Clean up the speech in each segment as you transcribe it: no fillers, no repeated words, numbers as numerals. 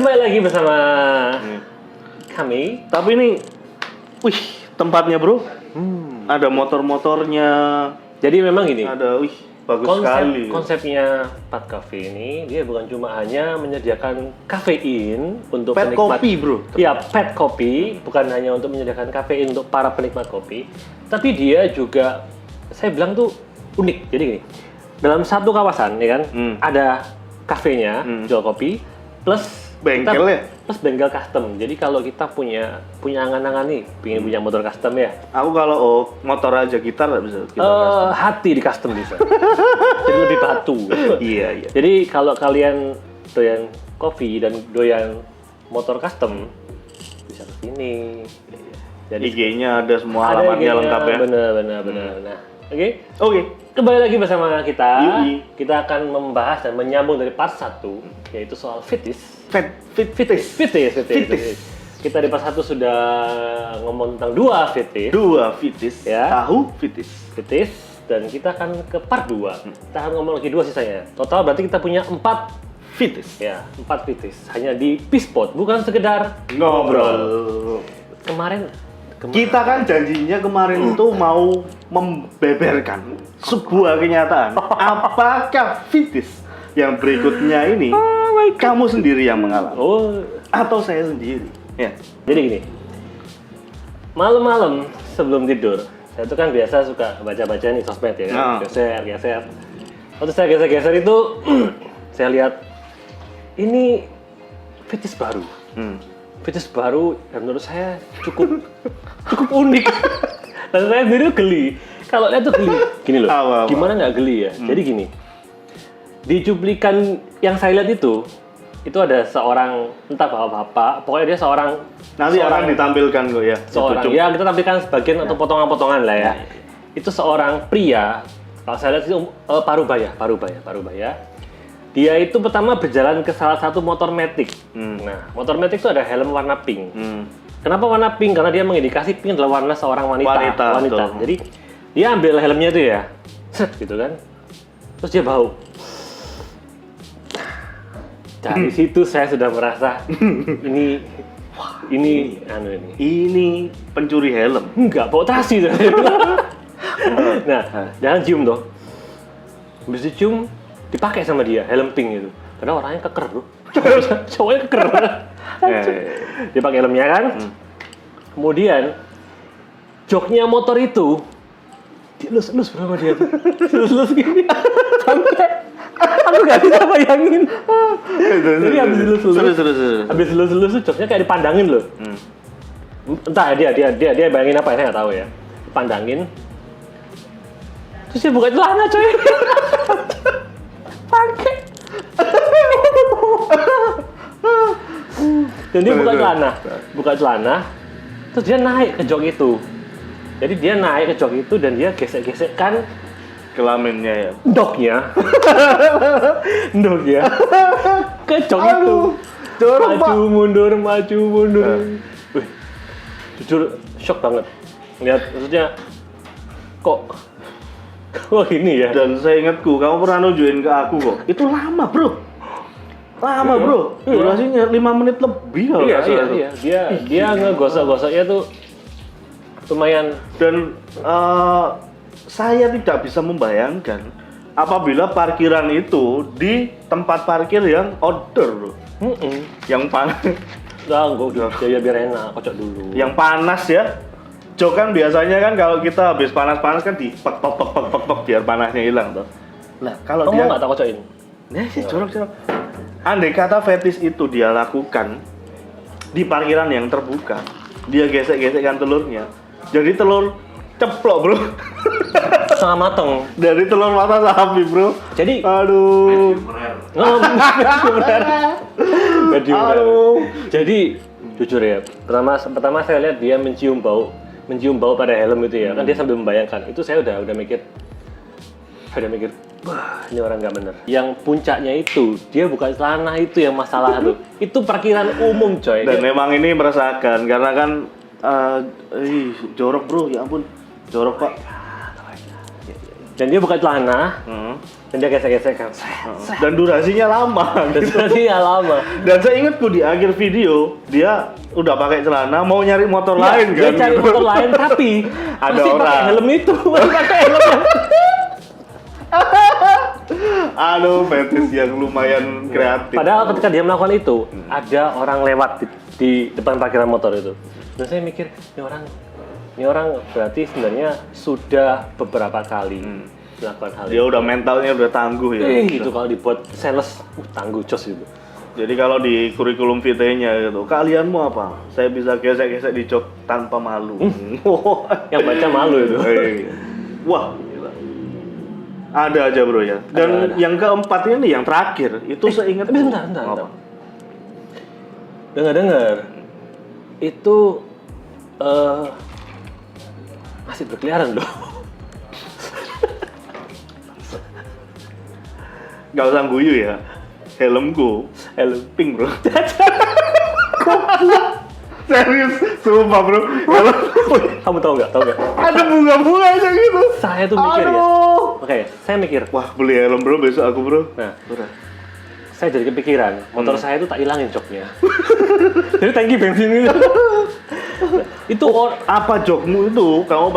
Kembali lagi bersama kami. Tapi ini, wih, tempatnya bro. Ada motor-motornya. Jadi memang gini. Ada, wih, bagus sekali. Konsepnya Pad Cafe ini dia bukan cuma hanya menyediakan kafein untuk pet penikmat kopi bro. Iya, pet kopi, bukan hanya untuk menyediakan kafein untuk para penikmat kopi, tapi dia juga saya bilang tuh unik. Jadi gini, dalam satu kawasan ya kan, ada kafenya jual kopi plus Bengkel ya? Plus bengkel custom. Jadi kalau kita punya angan-angan nih, pengen punya motor custom ya. Aku kalau motor aja gitar nggak bisa. Hati di custom bisa. Jadi lebih batu. Iya. Jadi kalau kalian doyan kopi dan doyan motor custom, bisa ke sini. Jadi IG-nya ada semua alamatnya lengkap ya. Benar. Nah, Oke. Kembali lagi bersama kita. Yui. Kita akan membahas dan menyambung dari part 1, yaitu soal fetish. Fetish. Kita di part 1 sudah ngomong tentang 2 fetish. 2 fetish. Ya. Tahu fetish. Fetish, dan kita akan ke part 2. Kita akan ngomong lagi 2 sisanya. Total berarti kita punya 4 Fetish. ya, 4 fetish. Hanya di Peacepod, bukan sekedar Ngobrol. Kemarin Kita kan janjinya kemarin itu mau membeberkan sebuah kenyataan. Apakah fetish yang berikutnya ini kamu sendiri yang mengalami? Atau saya sendiri? Ya. Jadi gini, malam-malam sebelum tidur, saya tuh kan biasa suka baca-baca nih sosmed ya kan, geser. Waktu saya geser-geser itu, saya lihat ini fetish baru. Fetish baru dan menurut saya cukup unik. Dan saya sendiri geli. Kalau lihat tuh geli. Gini loh, gimana nggak geli ya? Jadi gini, di cuplikan yang saya lihat itu ada seorang, entah bapak-bapak, pokoknya dia seorang. Nanti akan ditampilkan kok ya. Ya kita tampilkan sebagian atau potongan-potongan lah ya. Itu seorang pria, kalau saya lihat itu parubaya. Dia itu pertama berjalan ke salah satu motor matic. Nah, motor matic itu ada helm warna pink. Kenapa warna pink? Karena dia mengindikasi pink adalah warna seorang wanita. Jadi dia ambil helmnya itu ya, gitu kan. Terus dia bau. Dari situ saya sudah merasa ini pencuri helm. Enggak, bau terasi tuh. Nah, jangan cium toh. Habis dicium dipakai sama dia helm pink itu. Karena orangnya keker, bro. Cowoknya keker. Dia pakai helmnya kan. Kemudian joknya motor itu dielus-elus sama dia. Elus-elus gini. Sampai aku nggak bisa bayangin. Jadi habis elus-elus tuh joknya kayak dipandangin loh. Entah dia bayangin apa, saya nggak tahu ya. Dipandangin. Terus dia buka celana, coy. Pakai. Dan dia buka celana, terus dia naik ke jok itu. Jadi dia naik ke jok itu dan dia gesek-gesekkan kelaminnya ya. Ndoknya ke jok itu. Maju mundur. Wih, jujur shock banget. Lihat, maksudnya kok gini ya? Dan saya ingatku, kamu pernah nunjukin ke aku kok. Itu lama bro. Durasinya 5 menit lebih kalau nggak salah. Iya. Dia ngegosok-gosoknya tuh lumayan. Dan saya tidak bisa membayangkan apabila parkiran itu di tempat parkir yang outdoor bro. Yang panas. Biar enak, kocok dulu. Yang panas ya. Jok kan biasanya kan kalau kita habis panas-panas kan di pek biar panasnya hilang tuh. Nah, kalau dia nggak tak kocokin. Jorok. Andai kata fetish itu dia lakukan di parkiran yang terbuka, dia gesek-gesekkan telurnya. Jadi telur ceplok, bro. Setengah mateng. Dari telur mata sapi, bro. Jadi aduh. Jadi jujur ya, pertama saya lihat dia mencium bau pada helm itu ya. Kan dia sambil membayangkan. Itu saya udah mikir, wah, ini orang nggak bener. Yang puncaknya itu, dia buka celana itu yang masalah tuh. Itu parkiran umum, coy. Dan memang ini meresahkan karena kan jorok, bro. Ya ampun, jorok, Pak. Dan dia buka celana, Dan dia gesek-gesek kan. Dan durasinya lama. Durasinya lama. Dan saya ingatku di akhir video dia udah pakai celana mau nyari motor lain Dia kan. cari motor lain tapi Ada masih orang. pakai helm itu. Masih pakai helm yang Aduh, fetis yang lumayan kreatif. Padahal ketika dia melakukan itu, ada orang lewat di depan parkiran motor itu. Dan saya mikir, ini orang berarti sebenarnya sudah beberapa kali melakukan hal Dia udah mentalnya udah tangguh ya. itu kalau dibuat sales, tangguh jos itu. Jadi kalau di kurikulum vitae-nya gitu, kalianmu apa? Saya bisa gesek-gesek di jok tanpa malu. Yang baca malu itu. Wah, gila. Ada aja bro ya. Dan Ada. yang keempat ini yang terakhir itu seingat. Bentar. Dengar. Itu masih berkeliaran loh. Gak usah guyu ya. Helmku, helm pink bro. Serius, sumpah bro. Kamu tahu nggak? Ada bunga-bunganya gitu. Saya tuh mikir ya. Aduh. Oke, saya mikir. Wah, beli helm bro besok aku bro. Nah, saya jadi kepikiran, motor saya itu tak hilangin joknya. Jadi tangki bensin itu. Itu Apa jokmu itu? Kamu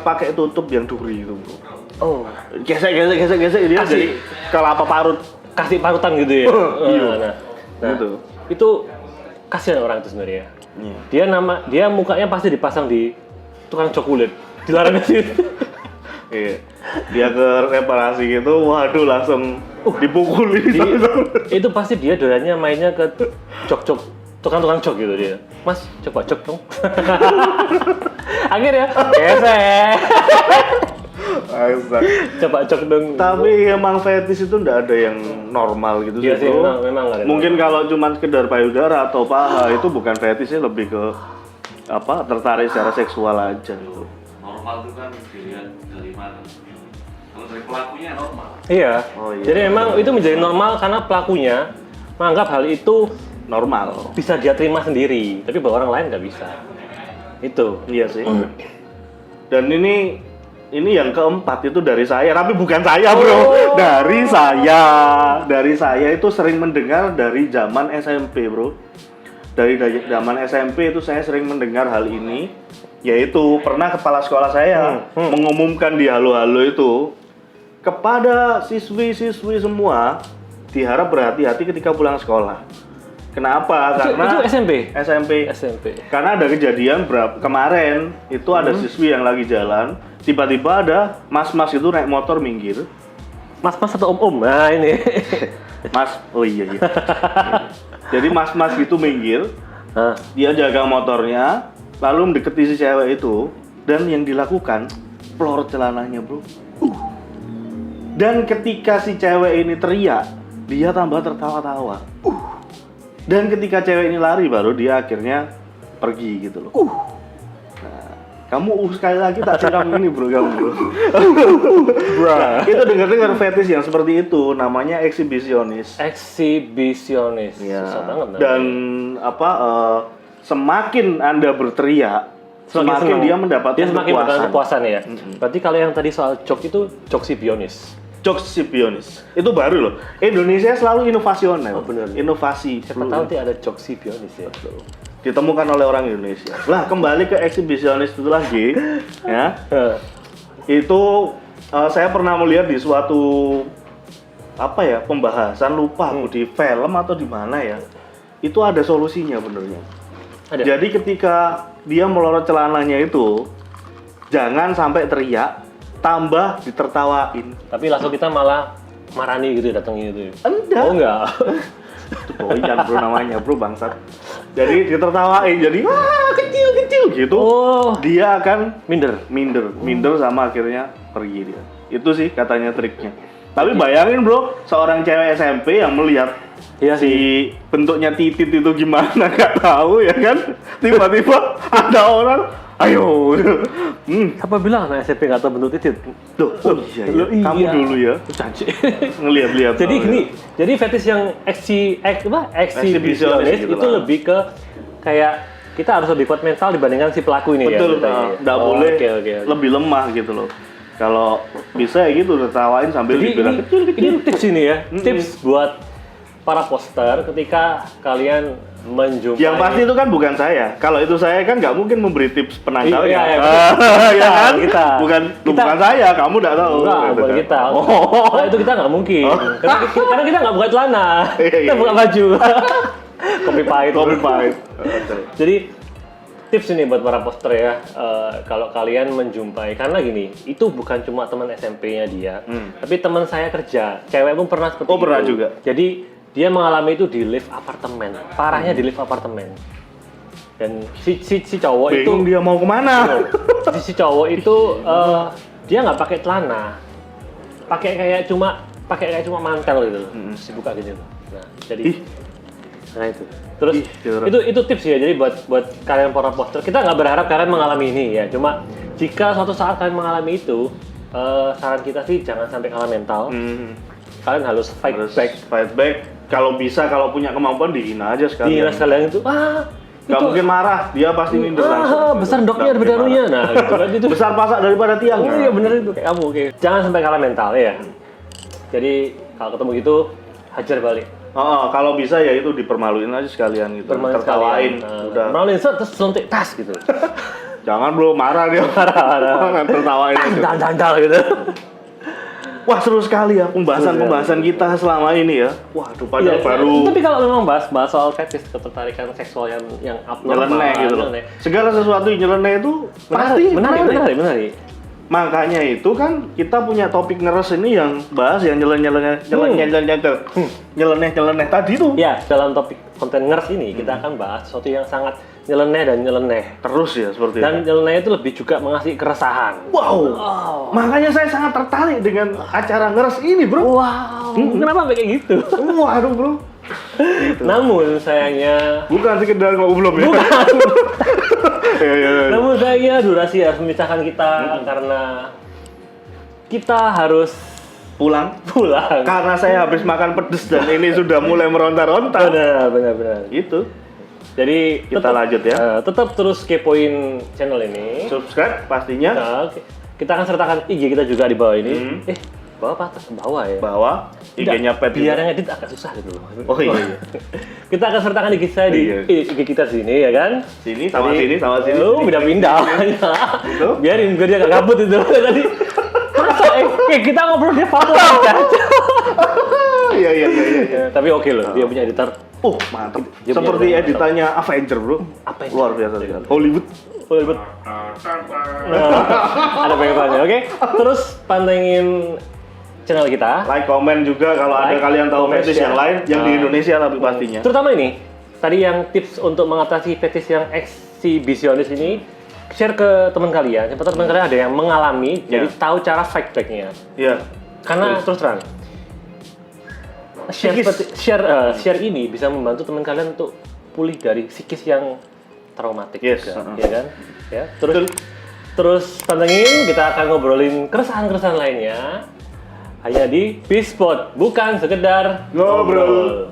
pakai tutup yang duri itu bro. oh, Gesek dia Kasih. jadi kelapa parut. kasih parutan gitu ya. Iya. Nah, Gitu. itu kasihan orang itu sebenarnya. Iya. Dia mukanya pasti dipasang di tukang cok kulit. Dilarang ke situ. Iya. Dia ke reparasi gitu, waduh langsung dipukuli. Itu pasti dia doyannya mainnya ke cok-cok, tukang-tukang cok gitu dia. Mas, coba cok dong. Akhirnya, gesek. Coba cok dong. Tapi emang fetis itu nggak ada yang normal gitu Iya sih, bro. memang nggak ada. Mungkin kalau cuma sekedar payudara atau paha itu bukan fetisnya, lebih ke apa, tertarik secara seksual aja gitu. Normal itu kan dilihat dari mana? Kalau dari pelakunya normal. Iya. Oh, iya. Jadi memang itu menjadi normal karena pelakunya menganggap hal itu Normal. bisa dia terima sendiri, tapi bahwa orang lain nggak bisa. Itu. Iya sih. Dan ini yang keempat itu dari saya, tapi bukan saya bro. Dari saya itu sering mendengar dari zaman SMP bro. Dari zaman SMP itu saya sering mendengar hal ini, yaitu pernah kepala sekolah saya mengumumkan di halo-halo itu kepada siswi-siswi semua diharap berhati-hati ketika pulang sekolah. Kenapa? Karena itu SMP. SMP. Karena ada kejadian kemarin itu ada siswi yang lagi jalan, tiba-tiba ada mas-mas itu naik motor minggir. Mas-mas atau om-om? Nah ini. Mas, oh iya. Jadi mas-mas itu minggir, dia jaga motornya, lalu mendekati si cewek itu, dan yang dilakukan pelorot celananya bro. Dan ketika si cewek ini teriak, dia tambah tertawa-tawa. Dan ketika cewek ini lari baru dia akhirnya pergi gitu loh. Nah, kamu sekali lagi tak siram ini bro, kamu bro. Nah, itu dengar-dengar fetish yang seperti itu namanya eksibisionis. Eksibisionis. Ya. Susah banget. Dan apa? Semakin Anda berteriak, semakin dia mendapatkan kepuasan ya. Berarti kalau yang tadi soal jok itu joksibionis. Joksibionis. Itu baru loh. Indonesia selalu inovasional. Oh, bener. Inovasi. Siapa tahu nanti ada joksibionis ya. Ditemukan oleh orang Indonesia. Lah kembali ke eksibisionis itu lagi, ya. Itu saya pernah melihat di suatu apa ya, pembahasan, lupa aku di film atau di mana ya. Itu ada solusinya benernya. Ada. Jadi ketika dia melorot celananya itu, jangan sampai teriak, tambah ditertawain. Tapi langsung kita malah marani gitu datang gitu. Enggak. Oh enggak. Itu boyan bro namanya bro, bangsat. Jadi ditertawain, jadi wah kecil gitu. Oh, Dia akan minder. minder sama akhirnya pergi dia. Itu sih katanya triknya. Tapi bayangin bro, seorang cewek SMP yang melihat Iya si bentuknya titit itu gimana nggak tahu ya kan, tiba-tiba ada orang ayo. Siapa bilang anak SMP nggak tahu bentuk titit? Loh, oh iya, ya. Loh, iya. Kamu dulu ya Janji. ngelihat-lihat. Jadi tahu gini, ya. jadi fetish yang eksibisionis gitu itu lah. lebih ke kayak kita harus lebih kuat mental dibandingkan si pelaku ini Betul, ya. nggak boleh Oke. lebih lemah gitu loh. Kalau bisa ya gitu, tertawain sambil Jadi dibilang ini tips ini ya, tips buat para poster ketika kalian menjumpai. Yang pasti itu kan bukan saya. Kalau itu saya kan nggak mungkin memberi tips penangkal Iya, ya. iya, Ya kan? kita. Bukan saya, kamu nggak tahu. Enggak, Gitu bukan kan. kita. Kalau itu kita nggak mungkin. Karena kita nggak buka celana. Iya, Kita iya. buka baju. Kopi pahit. Kopi pahit. Jadi tips ini buat para poster ya, kalau kalian menjumpai, karena gini, itu bukan cuma teman SMP-nya dia, tapi teman saya kerja, cewek pun pernah seperti Oh, pernah itu. juga. Jadi dia mengalami itu di lift apartemen, parahnya di lift apartemen. Dan si cowok itu, Bingung dia mau kemana? si cowok itu dia nggak pakai celana, pakai kayak cuma mantel gitu, terus dibuka gitu. Nah, jadi nah itu. Terus Ih, jorok. itu tips ya. Jadi buat kalian para poster, kita nggak berharap kalian mengalami ini ya. Cuma jika suatu saat kalian mengalami itu, saran kita sih jangan sampai kalah mental. Kalian harus fight back. Kalau bisa, kalau punya kemampuan dihina aja sekalian. Dihina sekalian itu. Nggak mungkin marah, dia pasti minder langsung. Besar doknya Nggak daripada mungkin anunya. marah. Nah, gitu kan itu. Besar pasak daripada tiang. Oh iya bener itu kayak kamu. Oke. Jangan sampai kalah mental ya. Jadi kalau ketemu gitu hajar balik. Oh, kalau bisa ya itu dipermaluin aja sekalian gitu. Bermain Tertawain. sekalian. Udah. Permaluin terus selontek tas gitu. Jangan bro, marah dia. Marah. Tertawain aja. Dandal gitu. Wah, seru sekali ya pembahasan kita selama ini ya. Waduh, padahal baru Tapi kalau memang bahas soal fetish, ketertarikan seksual yang abnormal, nyeleneh gitu loh. nyeleneh. Segala sesuatu yang nyeleneh itu pasti menarik. Makanya itu kan kita punya topik ngeres ini yang bahas yang nyeleneh tadi tuh. Ya, dalam topik konten ngeres ini kita akan bahas sesuatu yang sangat nyeleneh. Terus ya seperti Dan itu. nyeleneh itu lebih juga mengasih keresahan. Wow. Makanya saya sangat tertarik dengan acara ngeres ini, Bro. Wow. Kenapa kayak gitu? Waduh, Bro. Gitu. Namun sayangnya Bukan sekedar ngobrol ya. Ya. namun sayangnya durasi harus memisahkan kita karena kita harus Pulang. Karena saya habis makan pedes dan ini sudah mulai meronta-ronta. Benar. Gitu. Jadi Kita lanjut ya. Tetap terus kepoin channel ini. Subscribe pastinya. Nah, kita akan sertakan IG kita juga di bawah ini. Bawah apa atas? Bawah ya. Bahwa IG-nya Pet Biar juga. yang edit agak susah gitu loh. Oh iya. Kita akan sertakan IG saya di IG kita sini ya kan. Sini sama sini. Oh, pindah-pindah. Biarin dia gak gabut itu tadi. Masa kita ngobrol dia foto aja. Iya. Tapi oke loh, dia punya editor. Oh, mantap. Dia Seperti punya editannya Avenger, Bro. Avenger. Luar biasa sekali. Hollywood. Nah, ada pengetannya, oke? Terus pantengin channel kita. Like, komen juga kalau ada Like, kalian tahu comment, fetish share. yang lain yang di Indonesia tapi pastinya. Terutama ini, tadi yang tips untuk mengatasi fetish yang eksibisionis ini, share ke teman kalian. Siapa tahu teman kalian ada yang mengalami, jadi tahu cara fight back-nya. Iya. Karena terus terang, share ini bisa membantu teman kalian untuk pulih dari psikis yang traumatik Yes, juga, ya kan? Ya, terus pantengin, kita akan ngobrolin keresahan-keresahan lainnya hanya di Bispot, bukan sekedar Ngobrol.